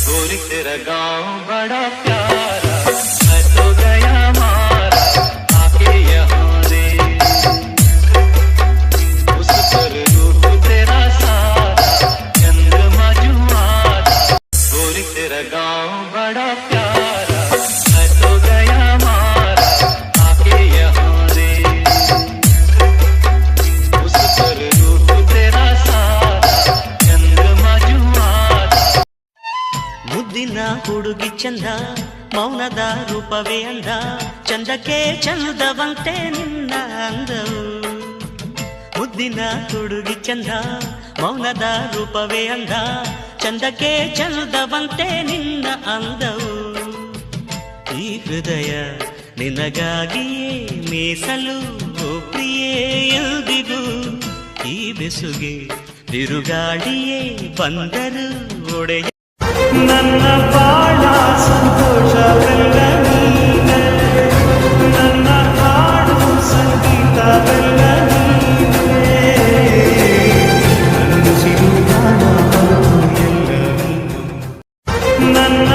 गोरी तेरा गांव बड़ा प्यारा, मैं तो गया मारा आके यहाँ रे। उस पर रूप तेरा सारा चंद्रमा जुआरा। गोरी तेरा गांव बड़ा प्यारा, मैं तो गया मारा आके यहाँ रे। उस पर रूप तेरा सारा चंद्रमा जुआरा। ಮುದ್ದಿನ ಹುಡುಗಿ ಚಂದ, ಮೌನದ ರೂಪವೇ ಅಂದ, ಚಂದಕ್ಕೆ ಚಂದವಂತೆ ನಿನ್ನ ಅಂದವು. ಮುದ್ದಿನ ಹುಡುಗಿ ಚಂದ, ಮೌನದ ರೂಪವೇ ಅಂದ, ಚಂದಕ್ಕೆ ಚಂದವಂತೆ ನಿನ್ನ ಅಂದವು. ಈ ಹೃದಯ ನಿನಗಾಗಿಯೇ ಮೀಸಲು ಓ ಪ್ರಿಯೇ ಎಂದಿಗೂ. ಈ ಬೆಸುಗೆ ಬಿರುಗಾಳಿಯೇ ಬಂದರು ಒಡೆಯ. ನನ್ನ ಬಾಳ ಸಂತೋಷವೆಲ್ಲ ನೀನೆ, ನನ್ನ ಹಾಡು ಸಂಗೀತವೆಲ್ಲ ನೀನೆ, ನನ್ನ